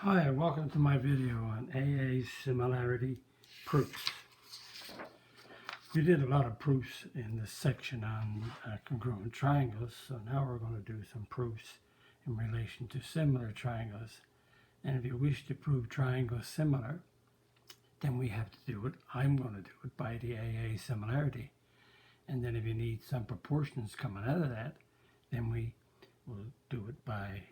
Hi, and welcome to my video on AA Similarity Proofs. We did a lot of proofs in this section on congruent triangles, so now we're going to do some proofs in relation to similar triangles. And if you wish to prove triangles similar, then we have to do it. I'm going to do it by the AA similarity. And then if you need some proportions coming out of that, then we will do it by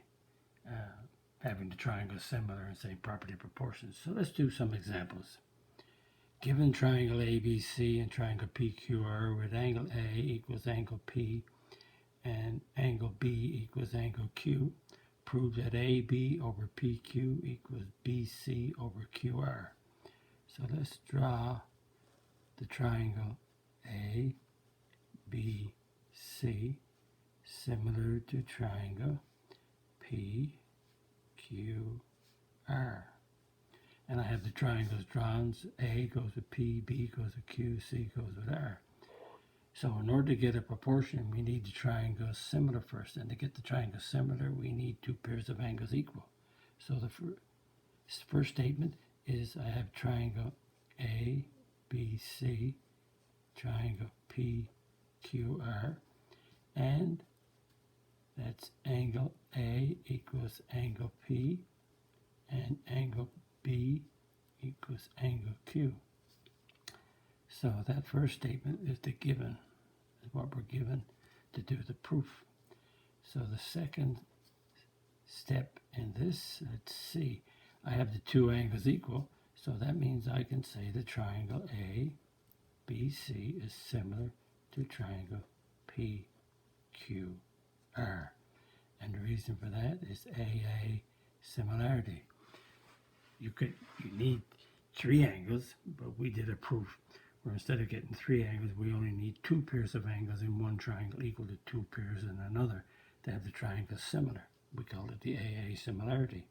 having the triangles similar and same property proportions. So let's do some examples. Given triangle ABC and triangle PQR with angle A equals angle P and angle B equals angle Q, prove that AB over PQ equals BC over QR. So let's draw the triangle ABC similar to triangle PQR. And I have the triangles drawn. A goes with P, B goes with Q, C goes with R. So in order to get a proportion, we need the triangles similar first. And to get the triangles similar, we need two pairs of angles equal. So the first statement is I have triangle ABC, triangle PQR, and that's angle A equals angle P, and angle B equals angle Q. So that first statement is the given, is what we're given to do the proof. So the second step in this, let's see, I have the two angles equal, so that means I can say the triangle ABC is similar to triangle PQR. And the reason for that is AA similarity. You need three angles, but we did a proof where instead of getting three angles, we only need two pairs of angles in one triangle equal to two pairs in another to have the triangles similar. We call it the AA similarity.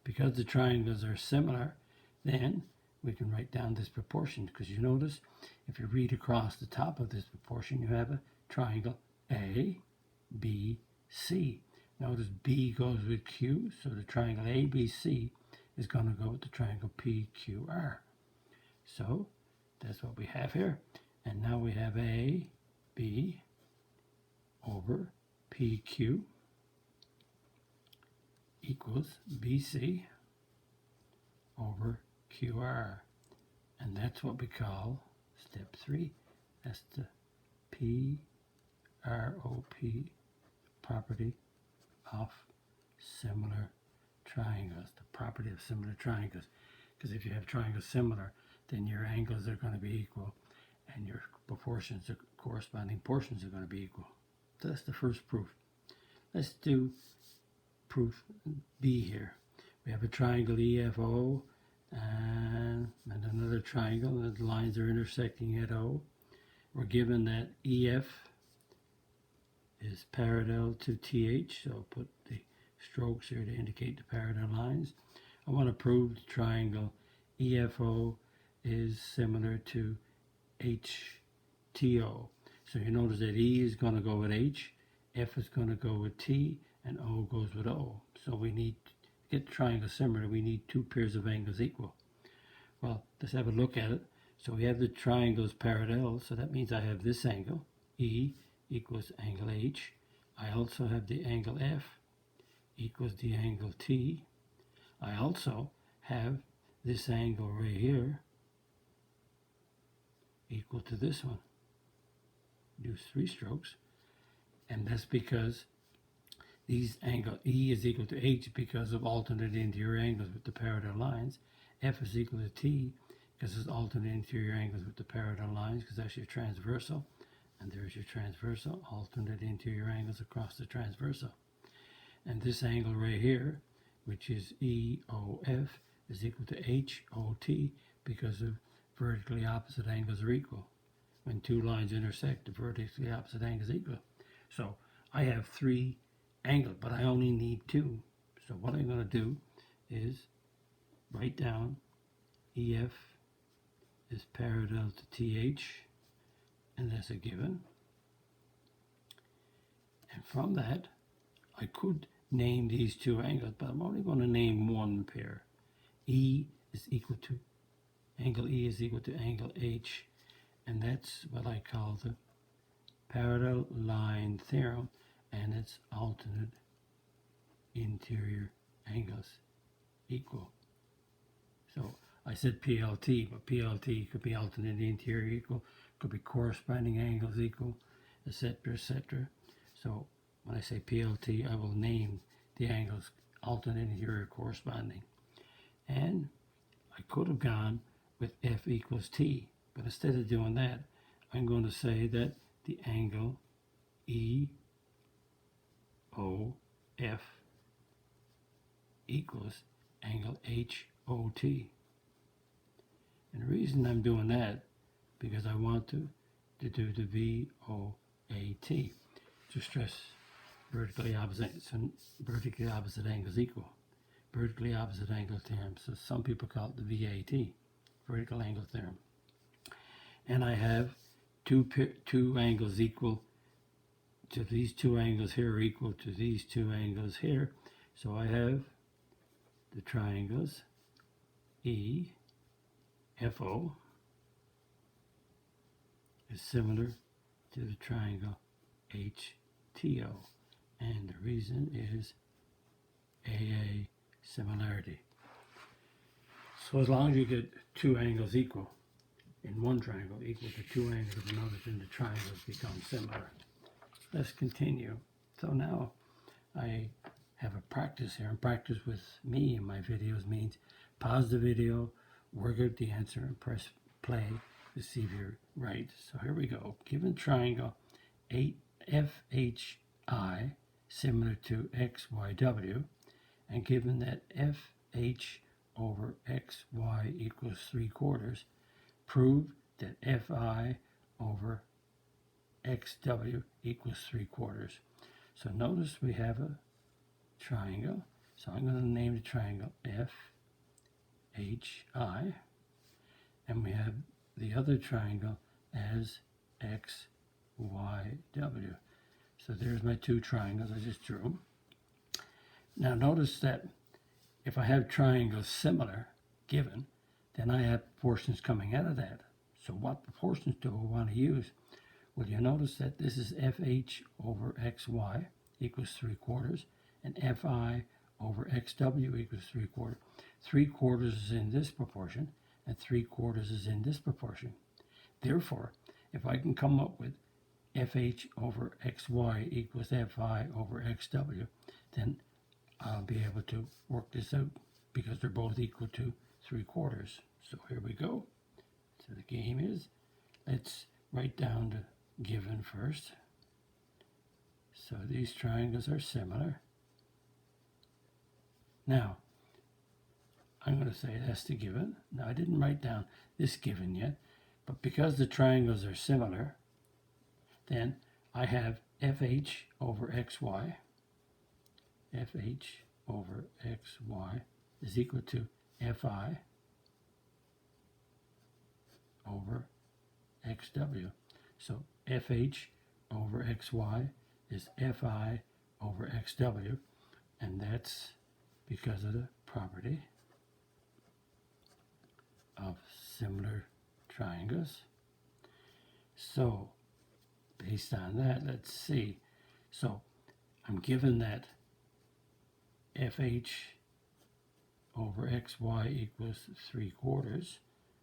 Because the triangles are similar, then we can write down this proportion, because you notice if you read across the top of this proportion, you have a triangle A, B, C. Notice B goes with Q, so the triangle ABC is going to go with the triangle PQR. So that's what we have here. And now we have AB over PQ equals BC over QR. And that's what we call step 3. That's the PROP, property of similar triangles, the property of similar triangles. Because if you have triangles similar, then your angles are going to be equal and your proportions, corresponding portions are going to be equal. So that's the first proof. Let's do proof B here. We have a triangle EFO and another triangle, and the lines are intersecting at O. We're given that EF is parallel to TH, so I'll put the strokes here to indicate the parallel lines. I want to prove the triangle EFO is similar to HTO. So you notice that E is going to go with H, F is going to go with T, and O goes with O. So we need to get the triangle similar, we need two pairs of angles equal. Well, let's have a look at it. So we have the triangles parallel, so that means I have this angle, E equals angle H. I also have the angle F equals the angle T. I also have this angle right here equal to this one. Use 3 strokes, and that's because these angle E is equal to H because of alternate interior angles with the parallel lines. F is equal to T because it's alternate interior angles with the parallel lines, because that's your transversal. And there's your transversal, alternate interior angles across the transversal. And this angle right here, which is EOF, is equal to HOT because of vertically opposite angles are equal. When two lines intersect, the vertically opposite angles are equal. So I have 3 angles, but I only need 2. So what I'm going to do is write down EF is parallel to TH, and that's a given. And from that, I could name these two angles, but I'm only going to name one pair. E is equal to, angle E is equal to angle H, and that's what I call the parallel line theorem, and its alternate interior angles equal. So I said PLT, but PLT could be alternate interior equal, could be corresponding angles equal, etc., etc. So when I say PLT, I will name the angles alternate interior corresponding. And I could have gone with F equals T, but instead of doing that, I'm going to say that the angle EOF equals angle HOT. And the reason I'm doing that, because I want to do the VOAT, to stress vertically opposite angles equal. Vertically opposite angle theorem. So some people call it the VAT, vertical angle theorem. And I have two angles equal to these two angles here are equal to these two angles here. So I have the triangles EFO is similar to the triangle HTO. And the reason is AA similarity. So as long as you get two angles equal in one triangle equal to two angles of another, then the triangles become similar. Let's continue. So now I have a practice here, and practice with me in my videos means pause the video, work out the answer, and press play to see if you're right. So here we go. Given triangle FHI similar to XYW, and given that FH over XY equals 3/4, prove that FI over XW equals 3/4. So notice we have a triangle. So I'm going to name the triangle FHI, and we have the other triangle as XYW. So there's my two triangles I just drew. Now notice that if I have triangles similar given, then I have proportions coming out of that. So what proportions do I want to use? Well, you notice that this is FH over XY equals 3/4, and FI over XW equals 3/4. 3/4 is in this proportion, and 3/4 is in this proportion. Therefore, if I can come up with FH over XY equals FI over XW, then I'll be able to work this out because they're both equal to 3/4. So here we go. So the game is, let's write down the given first. So these triangles are similar. Now, I'm going to say that's the given. Now, I didn't write down this given yet, but because the triangles are similar, then I have FH over XY. FH over XY is equal to FI over XW. So FH over XY is FI over XW, and that's because of the property of similar triangles. So based on that, let's see. So I'm given that FH over XY equals 3/4.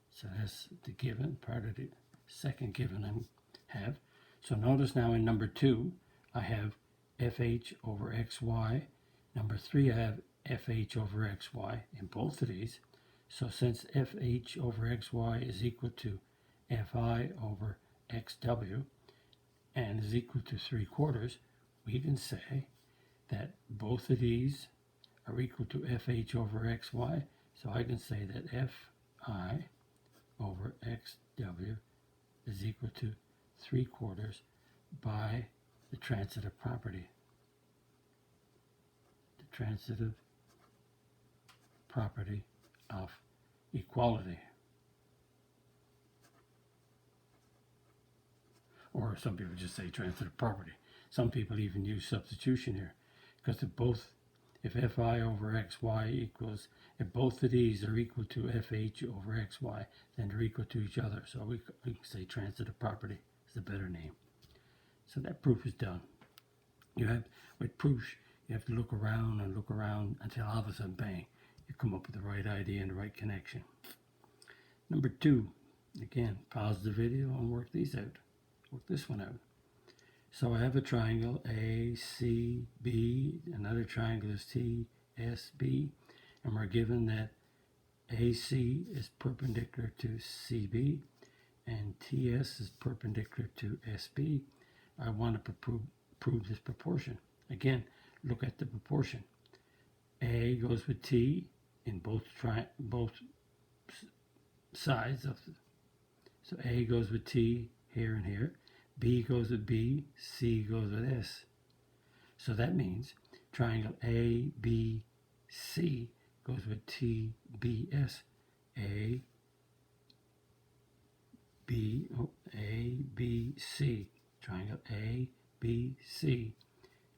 So that's the given, part of the second given I have. So notice now in number 2, I have FH over XY. Number 3, I have FH over XY in both of these. So since FH over XY is equal to FI over XW and is equal to 3/4, we can say that both of these are equal to FH over XY. So I can say that FI over XW is equal to 3/4 by the transitive property. The transitive property of equality. Or some people just say transitive property. Some people even use substitution here because they're both if Fi over Xy equals, if both of these are equal to Fh over Xy, then they're equal to each other. So we can say transitive property is a better name. So that proof is done. You have, with proofs, you have to look around until all of a sudden, bang, you come up with the right idea and the right connection. Number 2, again, pause the video and work these out. Work this one out. So I have a triangle ACB, another triangle is TSB, and we're given that AC is perpendicular to CB and TS is perpendicular to SB. I want to prove this proportion. Again, look at the proportion. A goes with T in both sides of the, so A goes with T here and here. B goes with B, C goes with S. So that means triangle ABC goes with TBS. ABC. Triangle ABC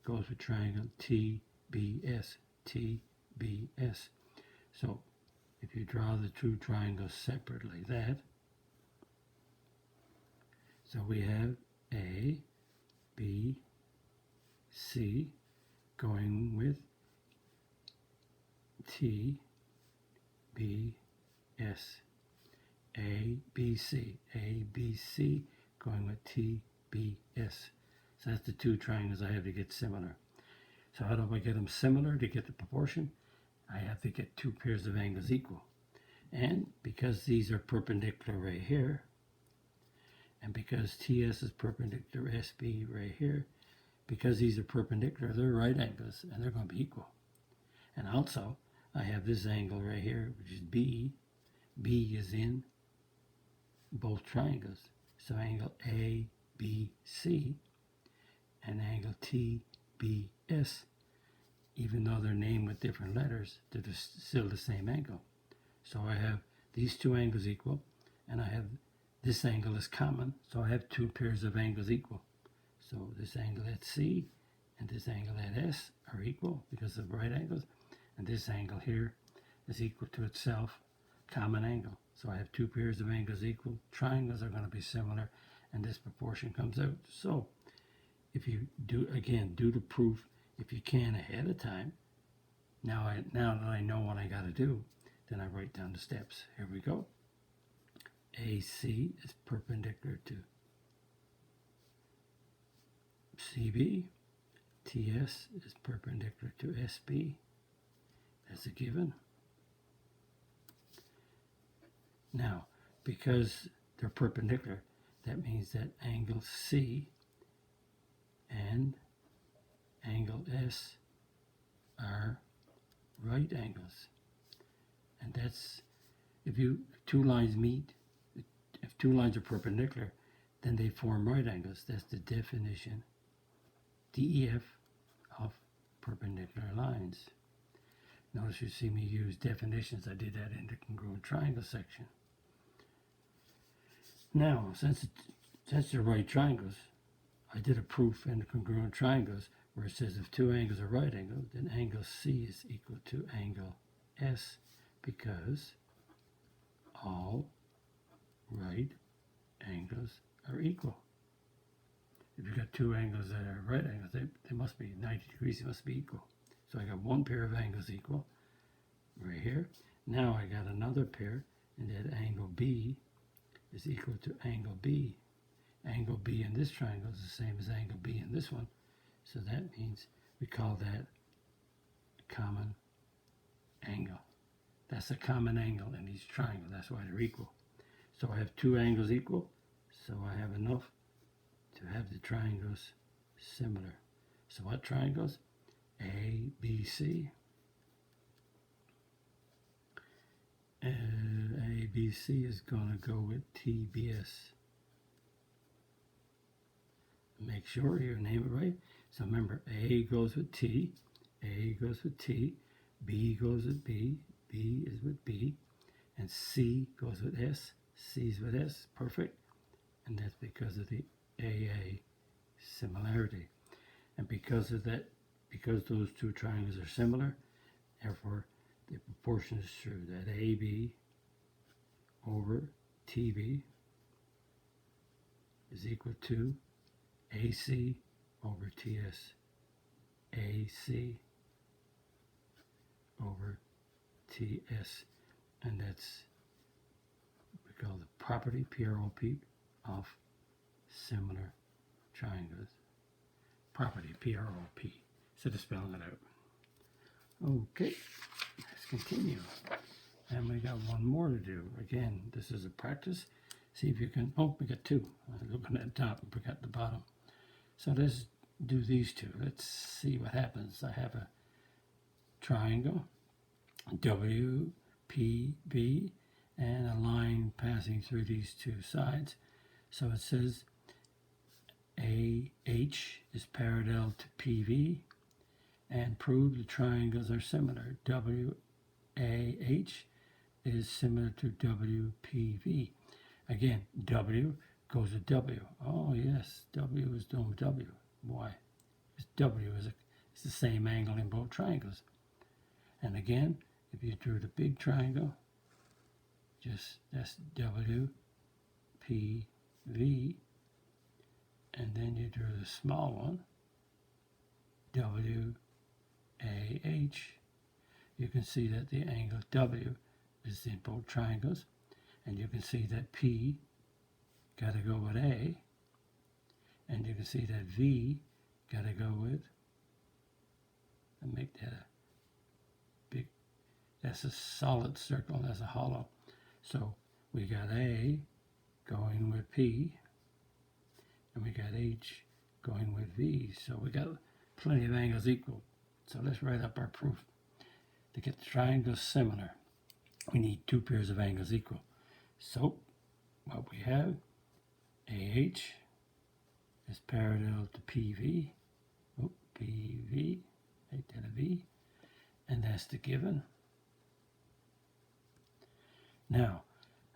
goes with triangle TBS. TBS. So if you draw the two triangles separately, that, so we have A, B, C going with T, B, S. A, B, C. A, B, C going with T, B, S. So that's the two triangles I have to get similar. So how do I get them similar to get the proportion? I have to get two pairs of angles equal. And because these are perpendicular right here, and because TS is perpendicular to SB right here, because these are perpendicular, they're right angles, and they're going to be equal. And also, I have this angle right here, which is B. B is in both triangles. So angle ABC and angle TBS, even though they're named with different letters, they're still the same angle. So I have these two angles equal, and I have this angle is common, so I have two pairs of angles equal. So this angle at C and this angle at S are equal because of right angles, and this angle here is equal to itself, common angle. So I have two pairs of angles equal, triangles are going to be similar, and this proportion comes out. So if you do the proof if you can ahead of time. Now that I know what I got to do, then I write down the steps. Here we go. AC is perpendicular to CB. TS is perpendicular to SB. That's a given. Now, because they're perpendicular, that means that angle C and angle S are right angles. And that's, if two lines meet, if two lines are perpendicular, then they form right angles. That's the definition, DEF, of perpendicular lines. Notice you see me use definitions. I did that in the congruent triangle section. Now, since they're right triangles, I did a proof in the congruent triangles where it says if two angles are right angles, then angle C is equal to angle S, because all right angles are equal. If you've got two angles that are right angles, they must be 90 degrees, they must be equal. So I got one pair of angles equal right here. Now I got another pair, and that angle B is equal to angle B. Angle B in this triangle is the same as angle B in this one. So that means we call that a common angle. That's a common angle in each triangle. That's why they're equal. So I have two angles equal. So I have enough to have the triangles similar. So what triangles? A, B, C. A, B, C is going to go with TBS. Make sure you name it right. So remember, A goes with T, A goes with T, B goes with B, B is with B, and C goes with S, C is with S. Perfect. And that's because of the AA similarity. And because of that because those two triangles are similar, therefore the proportion is true that AB over TB is equal to AC over TS, AC over TS, and that's what we call the property, PROP, of similar triangles. Property, PROP, instead of spelling it out. Okay, let's continue. And we got one more to do. Again, this is a practice. See if you can, oh, we got two. I'm looking at the top and forgot the bottom. So let's do these two. Let's see what happens. I have a triangle, WPB, and a line passing through these two sides. So it says AH is parallel to PV, and prove the triangles are similar. WAH is similar to WPV. Again, W goes to W. Oh yes, W is doing W. Why? Because W is it's the same angle in both triangles. And again, if you drew the big triangle, just that's WPV, and then you drew the small one, WAH, you can see that the angle W is in both triangles, and you can see that P got to go with A, and you can see that V got to go with, and make that a big, that's a solid circle, that's a hollow. So we got A going with P, and we got H going with V. So we got plenty of angles equal. So let's write up our proof. To get the triangles similar, we need two pairs of angles equal. So what we have, AH is parallel to PV, PV, make that a V, and that's the given. Now,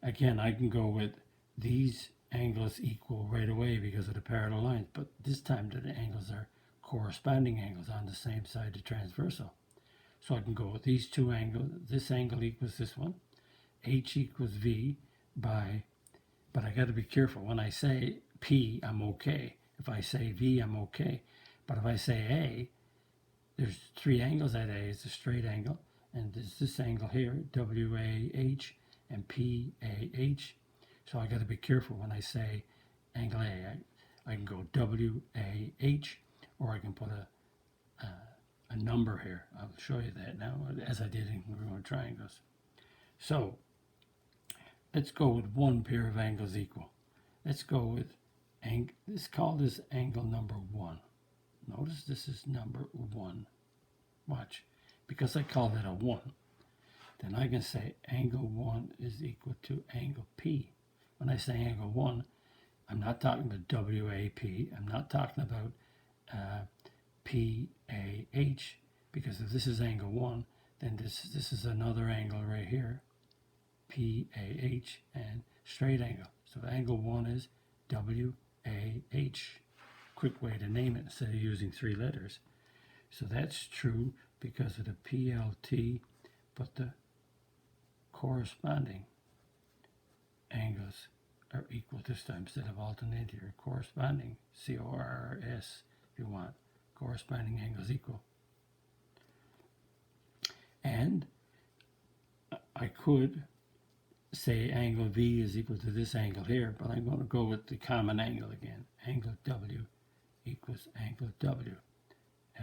again, I can go with these angles equal right away because of the parallel lines, but this time the angles are corresponding angles on the same side of the transversal. So I can go with these two angles. This angle equals this one. H equals V by, but I got to be careful. When I say P, I'm okay. If I say V, I'm okay. But if I say A, there's three angles at A. It's a straight angle. And there's this angle here, WAH and PAH. So I got to be careful when I say angle A. I can go WAH, or I can put a number here. I'll show you that now, as I did in congruent triangles. So let's go with one pair of angles equal. Let's go with, let's call this angle number 1. Notice this is number 1. Watch. Because I called it a 1, then I can say angle 1 is equal to angle P. When I say angle 1, I'm not talking about WAP. I'm not talking about PAH, because if this is angle 1, then this is another angle right here, PAH, and straight angle. So angle 1 is WAH. Quick way to name it instead of using 3 letters. So that's true because of the PLT, but the corresponding angles are equal this time instead of alternating or corresponding, CORS if you want. Corresponding angles equal. And I could say angle V is equal to this angle here, but I'm going to go with the common angle again. Angle W equals angle W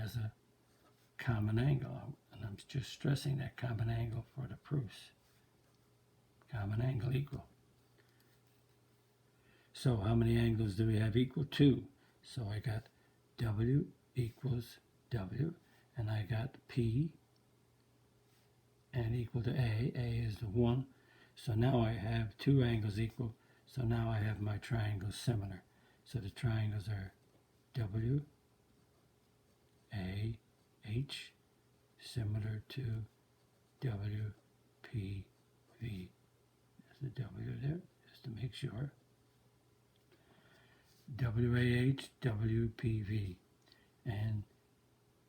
as a common angle. And I'm just stressing that common angle for the proofs. Common angle equal. So how many angles do we have equal? 2. So I got W equals W, and I got P and equal to A. A is the 1. So now I have 2 angles equal. So now I have my triangles similar. So the triangles are W, A, H, similar to W, P, V. There's the W there, just to make sure. WAH, WPV, and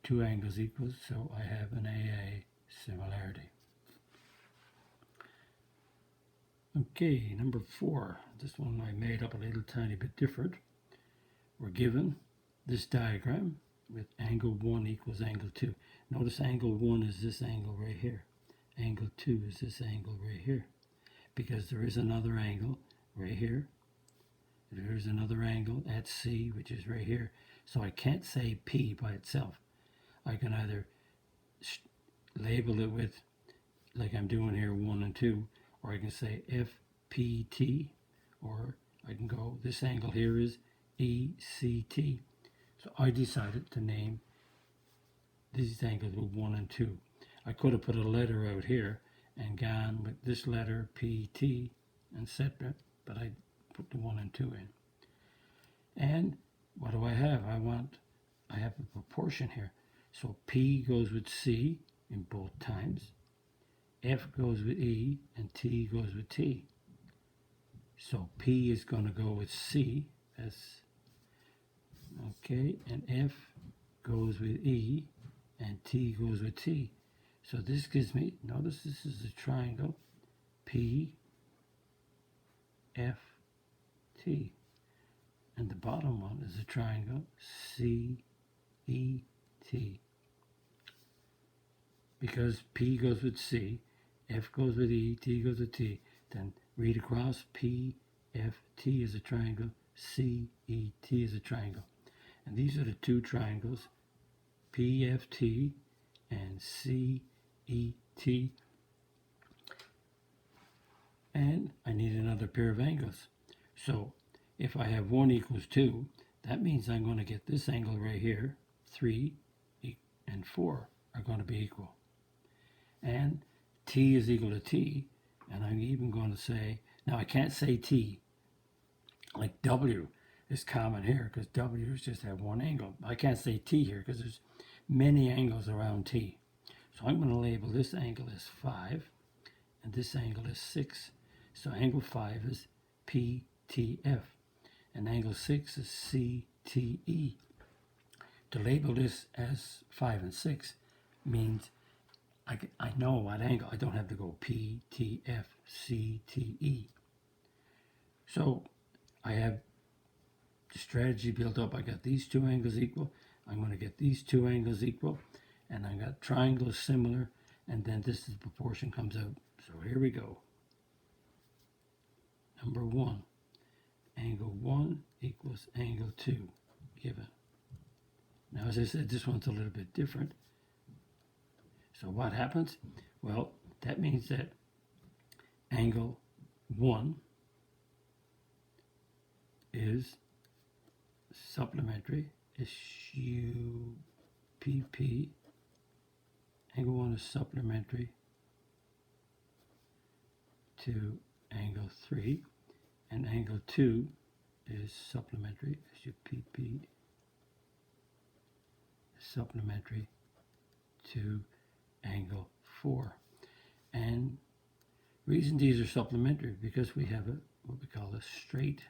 two angles equal, so I have an AA similarity. Okay, number 4. This one I made up a little tiny bit different. We're given this diagram with angle 1 equals angle 2. Notice angle 1 is this angle right here. Angle 2 is this angle right here. Because there is another angle right here. There's another angle at C, which is right here. So I can't say P by itself. I can either label it with, like I'm doing here, 1 and 2, or I can say FPT, or I can go, this angle here is ECT. So I decided to name these angles with 1 and 2. I could have put a letter out here and gone with this letter PT and separate, but I put the 1 and 2 in. And what do I have? I have a proportion here. So P goes with C in both times. F goes with E and T goes with T. So P is going to go with C. Okay, and F goes with E and T goes with T. So this gives me, notice this is a triangle, P, F, T. And the bottom one is a triangle, C, E, T. Because P goes with C, F goes with E, T goes with T, then read across, P, F, T is a triangle, C, E, T is a triangle. And these are the two triangles, P, F, T and C, E, T. And I need another pair of angles. So if I have 1 equals 2, that means I'm going to get this angle right here, 3 and 4 are going to be equal. And T is equal to T, and I'm even going to say, now I can't say T, like W is common here, because W is just have one angle. I can't say T here, because there's many angles around T. So I'm going to label this angle as 5, and this angle is 6. So angle 5 is PTF, and angle 6 is CTE. To label this as 5 and 6 means I know what angle. I don't have to go P, T, F, C, T, E. So I have the strategy built up. I got these two angles equal. I'm going to get these two angles equal. And I got triangles similar. And then this is the proportion comes out. So here we go. Number 1. Angle 1 equals angle 2 given. Now, as I said, this one's a little bit different. So what happens? Well, that means that angle 1 is supplementary, SUPP. Angle 1 is supplementary to angle 3, and angle 2 is supplementary, SUPP, supplementary to angle 4. And reason these are supplementary because we have what we call a straight.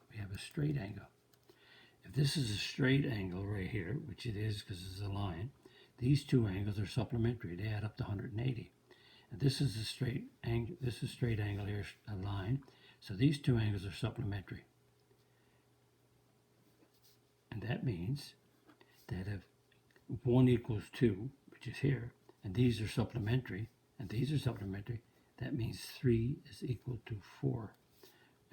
We have a straight angle. If this is a straight angle right here, which it is because it's a line, these two angles are supplementary. They add up to 180. And this is a straight angle. This is a straight angle here, a line. So these two angles are supplementary. And that means that if 1 equals 2, which is here, and these are supplementary, and these are supplementary, that means 3 is equal to 4.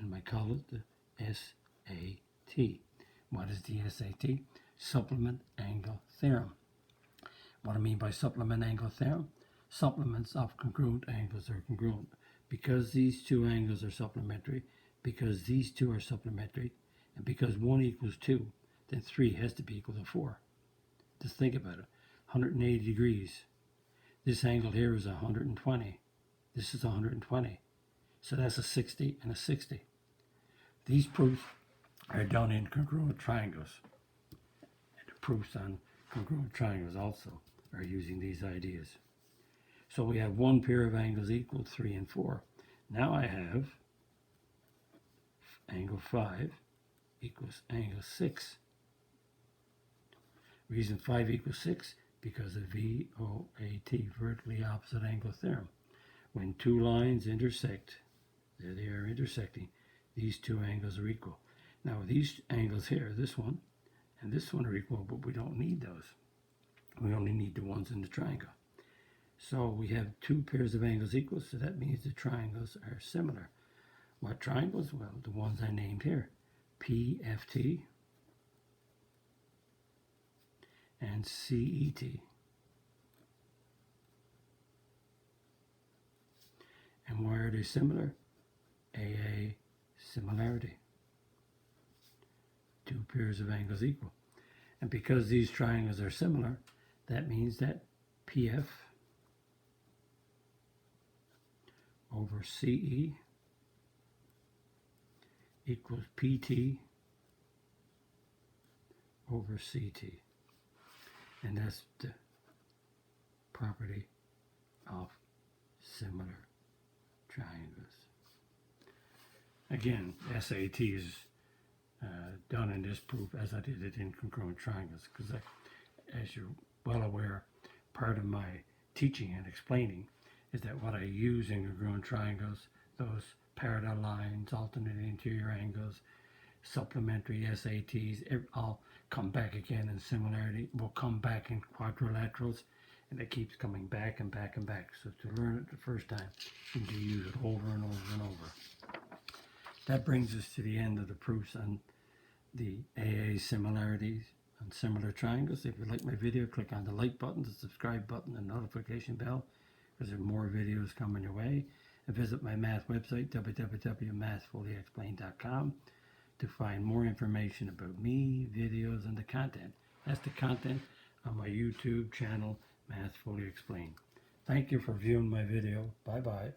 And I call it the SAT. What is the SAT? Supplement angle theorem. What I mean by supplement angle theorem? Supplements of congruent angles are congruent. Because these two angles are supplementary, because these two are supplementary, and because 1 equals 2, then 3 has to be equal to 4. Just think about it. 180 degrees. This angle here is 120. This is 120. So that's a 60 and a 60. These proofs are done in congruent triangles. And the proofs on congruent triangles also are using these ideas. So we have one pair of angles equal 3 and 4. Now I have angle 5 equals angle 6. Reason 5 equals 6, because of VOAT, vertically opposite angle theorem. When two lines intersect, there they are intersecting, these two angles are equal. Now these angles here, this one and this one are equal, but we don't need those. We only need the ones in the triangle. So we have two pairs of angles equal, so that means the triangles are similar. What triangles? Well, the ones I named here, PFT and CET. And why are they similar? AA similarity. Two pairs of angles equal. And because these triangles are similar, that means that PF over CE equals PT over CT. And that's the property of similar triangles. Again, SAT is done in this proof as I did it in congruent triangles, because as you're well aware, part of my teaching and explaining is that what I use in congruent triangles, those parallel lines, alternate interior angles, supplementary SATs, all come back again in similarity, will come back in quadrilaterals, and it keeps coming back and back and back. So to learn it the first time, you need to use it over and over and over. That brings us to the end of the proofs on the AA similarities and similar triangles. If you like my video, click on the like button, the subscribe button, and notification bell, because there are more videos coming your way. And visit my math website, www.mathfullyexplained.com, to find more information about me, videos, and the content. That's the content on my YouTube channel, Math Fully Explained. Thank you for viewing my video. Bye-bye.